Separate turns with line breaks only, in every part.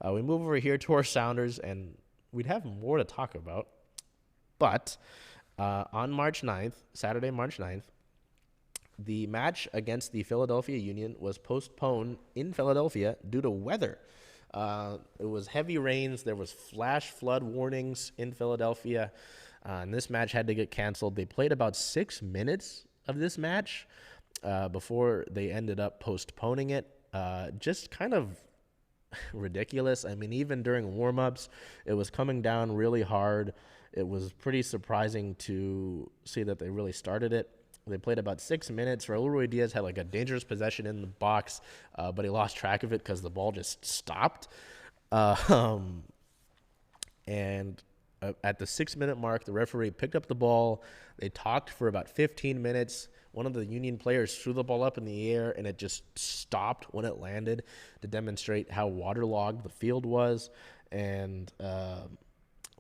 We move over here to our Sounders, and we'd have more to talk about. But on March 9th, Saturday, March 9th, the match against the Philadelphia Union was postponed in Philadelphia due to weather. It was heavy rains. There was flash flood warnings in Philadelphia, and this match had to get canceled. They played about 6 minutes of this match before they ended up postponing it. Just kind of ridiculous. I mean, even during warm-ups, it was coming down really hard. It was pretty surprising to see that they really started it. They played about 6 minutes. Raul Ruidiaz had like a dangerous possession in the box, but he lost track of it because the ball just stopped. And at the 6 minute mark, the referee picked up the ball. They talked for about 15 minutes. One of the Union players threw the ball up in the air, and it just stopped when it landed to demonstrate how waterlogged the field was. And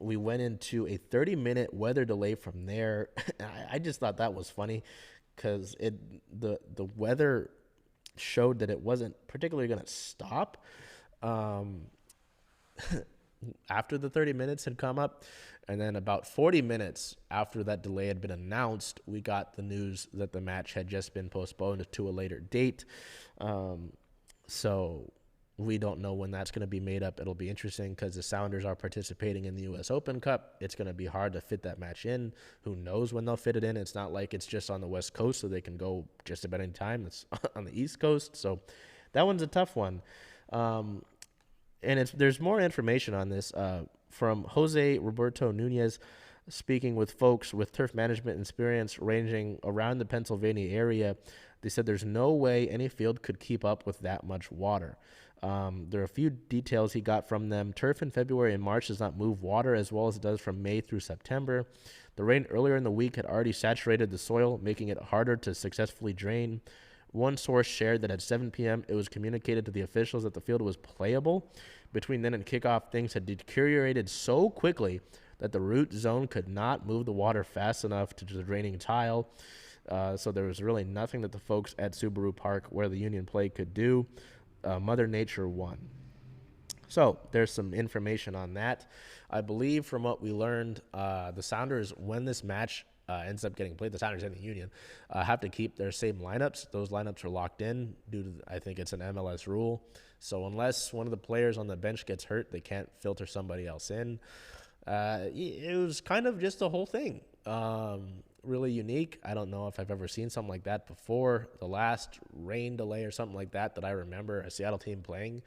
we went into a 30-minute weather delay from there. I just thought that was funny because the weather showed that it wasn't particularly going to stop after the 30 minutes had come up. And then about 40 minutes after that delay had been announced, we got the news that the match had just been postponed to a later date. So we don't know when that's going to be made up. It'll be interesting because the Sounders are participating in the U.S. Open Cup. It's going to be hard to fit that match in. Who knows when they'll fit it in? It's not like it's just on the West Coast, so they can go just about any time. It's on the East Coast. So that one's a tough one. And there's more information on this from Jose Roberto Nunez, speaking with folks with turf management experience ranging around the Pennsylvania area. They said there's no way any field could keep up with that much water. There are a few details he got from them. Turf in February and March does not move water as well as it does from May through September. The rain earlier in the week had already saturated the soil, making it harder to successfully drain. One source shared that at 7 p.m. it was communicated to the officials that the field was playable. Between then and kickoff, things had deteriorated so quickly that the root zone could not move the water fast enough to the draining tile. So there was really nothing that the folks at Subaru Park, where the Union played, could do. Mother Nature won. So there's some information on that. I believe from what we learned, the Sounders, when this match ends up getting played, the Sounders and the Union have to keep their same lineups. Those lineups are locked in due to, I think it's an MLS rule. So unless one of the players on the bench gets hurt, they can't filter somebody else in. It was kind of just the whole thing. Really unique. I don't know if I've ever seen something like that before. The last rain delay or something like that I remember a Seattle team playing,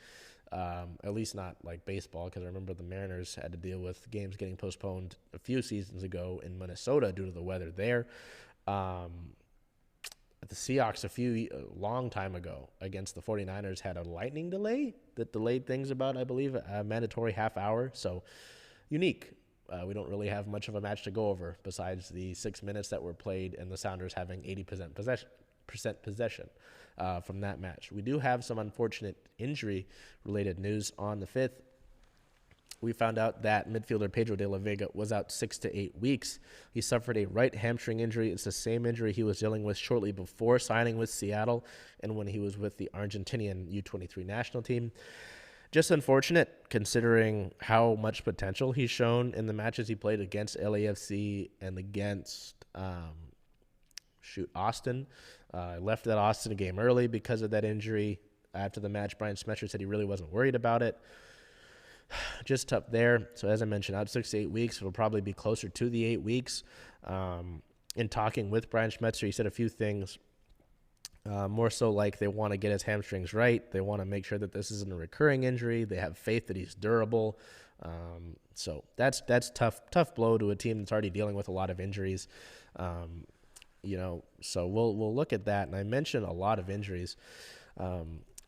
at least not like baseball, because I remember the Mariners had to deal with games getting postponed a few seasons ago in Minnesota due to the weather there. The Seahawks a long time ago against the 49ers had a lightning delay that delayed things about, I believe, a mandatory half hour. So unique. We don't really have much of a match to go over besides the 6 minutes that were played and the Sounders having 80% possession from that match. We do have some unfortunate injury-related news on the 5th. We found out that midfielder Pedro de la Vega was out 6 to 8 weeks. He suffered a right hamstring injury. It's the same injury he was dealing with shortly before signing with Seattle and when he was with the Argentinian U23 national team. Just unfortunate considering how much potential he's shown in the matches he played against LAFC and against Austin. Left that Austin game early because of that injury. After the match, Brian Smetcher said he really wasn't worried about it. Just tough there. So as I mentioned, out 6 to 8 weeks. It'll probably be closer to the 8 weeks. In talking with Brian Schmetzer, he said a few things. More so like they want to get his hamstrings right. They want to make sure that this isn't a recurring injury. They have faith that he's durable. So that's tough blow to a team that's already dealing with a lot of injuries. So we'll look at that. And I mentioned a lot of injuries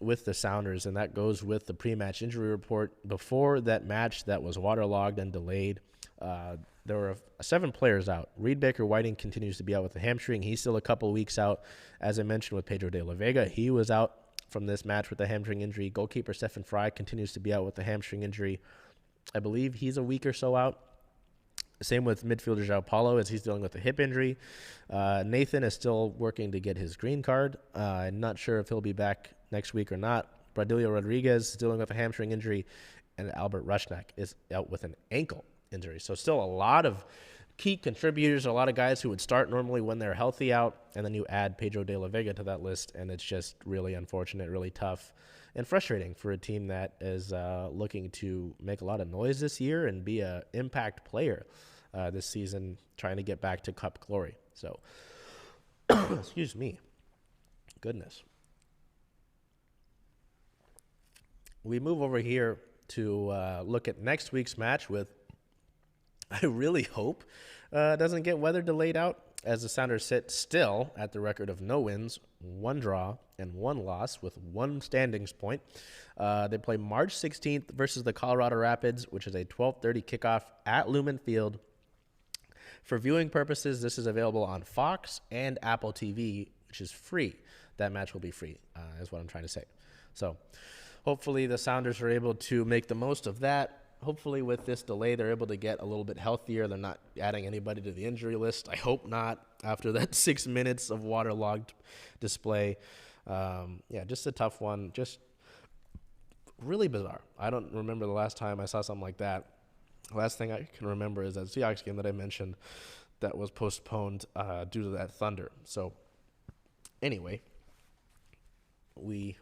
with the Sounders, and that goes with the pre-match injury report. Before that match that was waterlogged and delayed, there were 7 players out. Reed Baker-Whiting continues to be out with a hamstring. He's still a couple weeks out. As I mentioned with Pedro de la Vega, he was out from this match with a hamstring injury. Goalkeeper Stefan Fry continues to be out with a hamstring injury. I believe he's a week or so out. Same with midfielder João Paulo as he's dealing with a hip injury. Nathan is still working to get his green card. I'm not sure if he'll be back next week or not. Bradilio Rodriguez is dealing with a hamstring injury. and Albert Rushnak is out with an ankle injury. So still a lot of key contributors, a lot of guys who would start normally when they're healthy out, and then you add Pedro de la Vega to that list, and it's just really unfortunate, really tough, and frustrating for a team that is looking to make a lot of noise this year and be an impact player this season, trying to get back to Cup glory. So, excuse me. Goodness. We move over here to look at next week's match with, I really hope, doesn't get weather delayed out, as the Sounders sit still at the record of no wins, 1 draw, and 1 loss with 1 standings point. They play March 16th versus the Colorado Rapids, which is a 12:30 kickoff at Lumen Field. For viewing purposes, this is available on Fox and Apple TV, which is free. That match will be free, is what I'm trying to say. So hopefully the Sounders are able to make the most of that. Hopefully with this delay, they're able to get a little bit healthier. They're not adding anybody to the injury list. I hope not after that 6 minutes of waterlogged display. Just a tough one. Just really bizarre. I don't remember the last time I saw something like that. The last thing I can remember is that Seahawks game that I mentioned that was postponed due to that thunder. So anyway, we